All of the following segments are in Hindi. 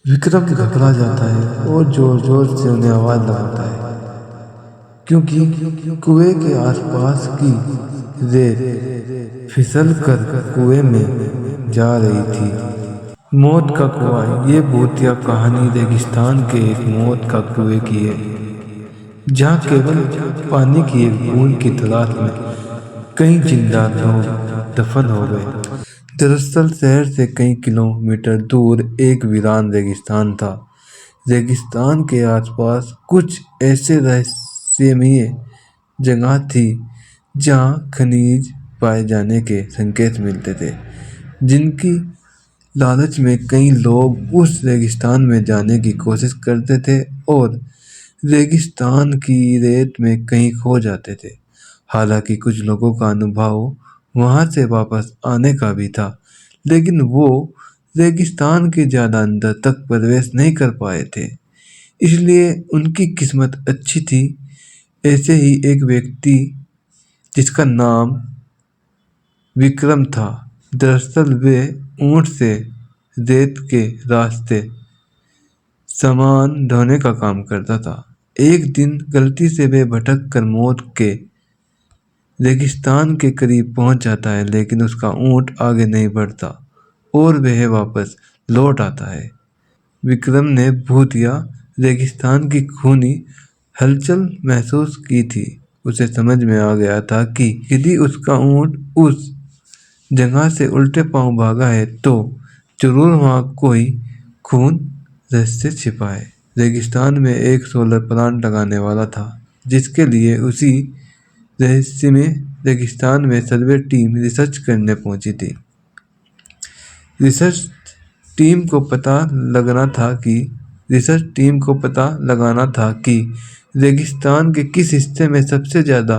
विक्रम घबरा जाता है और जोर जोर से उन्हें आवाज लगाता है, क्योंकि कुएं के आसपास की रेत फिसल कर कुएं में जा रही थी। मौत का कुआं, ये भूतिया कहानी रेगिस्तान के एक मौत का कुएं की है, जहाँ केवल पानी की एक बूंद की तलाश में कई जिंदा लोग दफन हो गए। दरअसल शहर से कई किलोमीटर दूर एक वीरान रेगिस्तान था। रेगिस्तान के आसपास कुछ ऐसे रहस्यमयी जगह थी जहाँ खनिज पाए जाने के संकेत मिलते थे, जिनकी लालच में कई लोग उस रेगिस्तान में जाने की कोशिश करते थे और रेगिस्तान की रेत में कहीं खो जाते थे। हालांकि कुछ लोगों का अनुभव वहां से वापस आने का भी था, लेकिन वो रेगिस्तान के ज्यादा अंदर तक प्रवेश नहीं कर पाए थे, इसलिए उनकी किस्मत अच्छी थी। ऐसे ही एक व्यक्ति जिसका नाम विक्रम था, दरअसल वे ऊंट से रेत के रास्ते सामान ढोने का काम करता था। एक दिन गलती से वे भटक कर मौत के रेगिस्तान के करीब पहुंच जाता है, लेकिन उसका ऊंट आगे नहीं बढ़ता और वह वापस लौट आता है। विक्रम ने भूतिया रेगिस्तान की खूनी हलचल महसूस की थी। उसे समझ में आ गया था कि यदि उसका ऊंट उस जगह से उल्टे पांव भागा है तो जरूर वहां कोई खून रहस्य छिपा है। रेगिस्तान में एक सोलर प्लांट लगाने वाला था, जिसके लिए उसी रहस्य में रेगिस्तान में सर्वे टीम रिसर्च करने पहुंची थी। रिसर्च टीम को पता लगना था कि रिसर्च टीम को पता लगाना था कि रेगिस्तान के किस हिस्से में सबसे ज़्यादा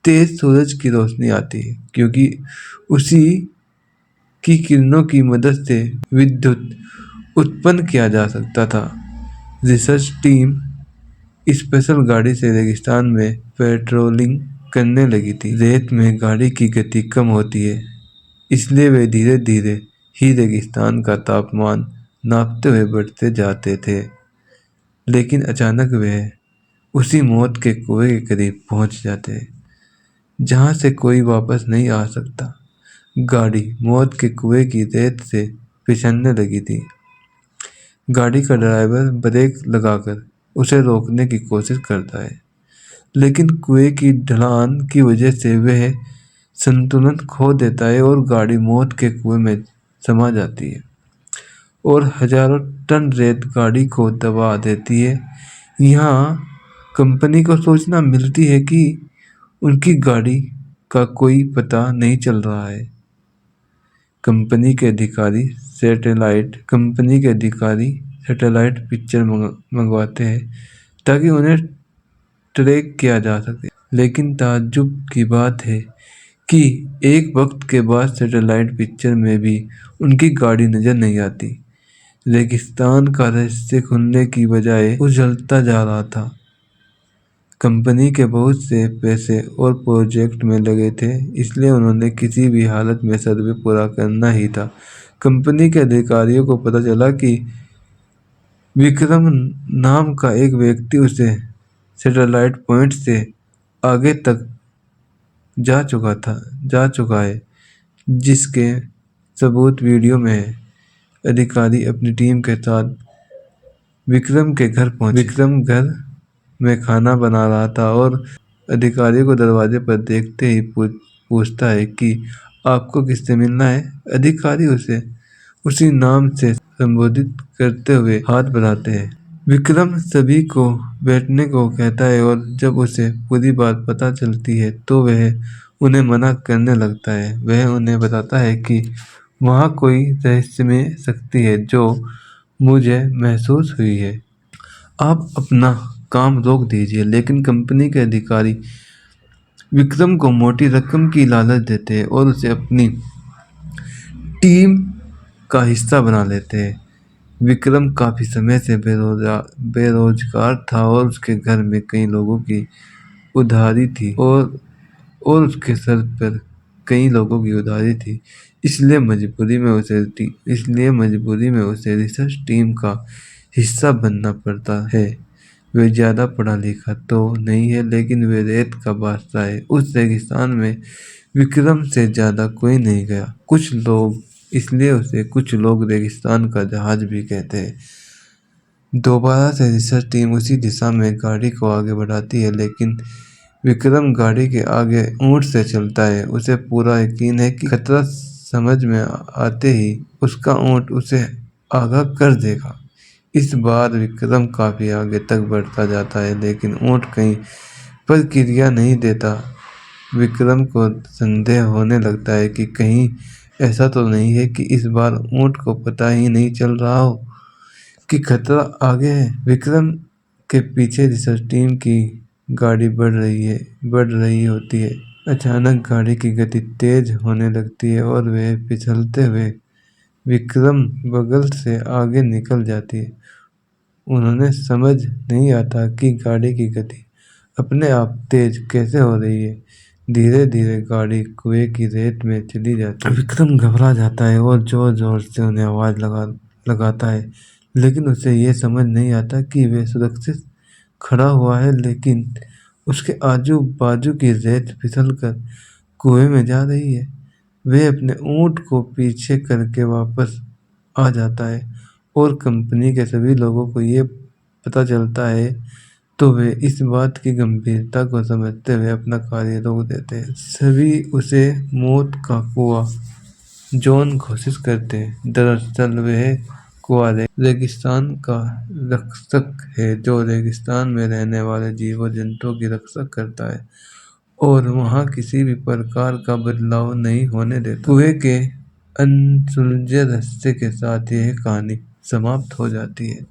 तेज सूरज की रोशनी आती है, क्योंकि उसी की किरणों की मदद से विद्युत उत्पन्न किया जा सकता था। रिसर्च टीम स्पेशल गाड़ी से रेगिस्तान में पेट्रोलिंग करने लगी थी। रेत में गाड़ी की गति कम होती है, इसलिए वे धीरे धीरे ही रेगिस्तान का तापमान नापते हुए बढ़ते जाते थे। लेकिन अचानक वे उसी मौत के कुएं के करीब पहुंच जाते, जहां से कोई वापस नहीं आ सकता। गाड़ी मौत के कुएं की रेत से फिसलने लगी थी। गाड़ी का ड्राइवर ब्रेक लगाकर उसे रोकने की कोशिश करता है, लेकिन कुएं की ढलान की वजह से वह संतुलन खो देता है और गाड़ी मौत के कुएं में समा जाती है और हजारों टन रेत गाड़ी को दबा देती है। यहाँ कंपनी को सूचना मिलती है कि उनकी गाड़ी का कोई पता नहीं चल रहा है। कंपनी के अधिकारी सैटेलाइट पिक्चर मंगवाते हैं ताकि उन्हें ट्रैक किया जा सके। लेकिन ताज्जुब की बात है कि एक वक्त के बाद सैटेलाइट पिक्चर में भी उनकी गाड़ी नजर नहीं आती। रेगिस्तान का रहस्य खुलने की बजाय उजलता जा रहा था। कंपनी के बहुत से पैसे और प्रोजेक्ट में लगे थे, इसलिए उन्होंने किसी भी हालत में सर्वे पूरा करना ही था। कंपनी के अधिकारियों को पता चला कि विक्रम नाम का एक व्यक्ति उसे सैटेलाइट पॉइंट से आगे तक जा चुका है, जिसके सबूत वीडियो में है। अधिकारी अपनी टीम के साथ विक्रम के घर पहुंचे। विक्रम घर में खाना बना रहा था और अधिकारी को दरवाजे पर देखते ही पूछता है कि आपको किससे मिलना है। अधिकारी उसे उसी नाम से संबोधित करते हुए हाथ बढ़ाते हैं। विक्रम सभी को बैठने को कहता है और जब उसे पूरी बात पता चलती है तो वह उन्हें मना करने लगता है। वह उन्हें बताता है कि वहाँ कोई रहस्यमय शक्ति है जो मुझे महसूस हुई है। आप अपना काम रोक दीजिए। लेकिन कंपनी के अधिकारी विक्रम को मोटी रकम की लालच देते हैं और उसे अपनी टीम का हिस्सा बना लेते हैं। विक्रम काफी समय से बेरोजगार था और उसके घर में कई लोगों की उधारी थी और उसके सर पर कई लोगों की उधारी थी, इसलिए मजबूरी में उसे रिसर्च टीम का हिस्सा बनना पड़ता है। वे ज़्यादा पढ़ा लिखा तो नहीं है, लेकिन वे रेत का बादशाह है। उस रेगिस्तान में विक्रम से ज़्यादा कोई नहीं गया। कुछ लोग रेगिस्तान का जहाज भी कहते हैं। दोबारा से रिसर्च टीम उसी दिशा में गाड़ी को आगे बढ़ाती है, लेकिन विक्रम गाड़ी के आगे ऊंट से चलता है। उसे पूरा यकीन है कि खतरा समझ में आते ही उसका ऊंट उसे आगाह कर देगा। इस बार विक्रम काफी आगे तक बढ़ता जाता है, लेकिन ऊंट कहीं प्रतिक्रिया नहीं देता। विक्रम को संदेह होने लगता है कि कहीं ऐसा तो नहीं है कि इस बार ऊंट को पता ही नहीं चल रहा हो कि खतरा आगे है। विक्रम के पीछे रिसर्च टीम की गाड़ी बढ़ रही होती है। अचानक गाड़ी की गति तेज होने लगती है और वह फिसलते हुए विक्रम बगल से आगे निकल जाती है। उन्हें समझ नहीं आता कि गाड़ी की गति अपने आप तेज कैसे हो रही है। धीरे धीरे गाड़ी कुएं की रेत में चली जाती है। विक्रम घबरा जाता है और जोर जोर से उन्हें आवाज लगाता है, लेकिन उसे यह समझ नहीं आता कि वे सुरक्षित खड़ा हुआ है, लेकिन उसके आजू बाजू की रेत फिसलकर कुएं में जा रही है। वे अपने ऊंट को पीछे करके वापस आ जाता है और कंपनी के सभी लोगों को ये पता चलता है, तो वे इस बात की गंभीरता को समझते हुए अपना कार्य रोक देते हैं। सभी उसे मौत का कुआं जॉन घोषित करते हैं। दरअसल वह कुआं रेगिस्तान का रक्षक है, जो रेगिस्तान में रहने वाले जीवों जंतुओं की रक्षा करता है और वहां किसी भी प्रकार का बदलाव नहीं होने देता। कुएं के अनसुलझे रहस्य के साथ यह कहानी समाप्त हो जाती है।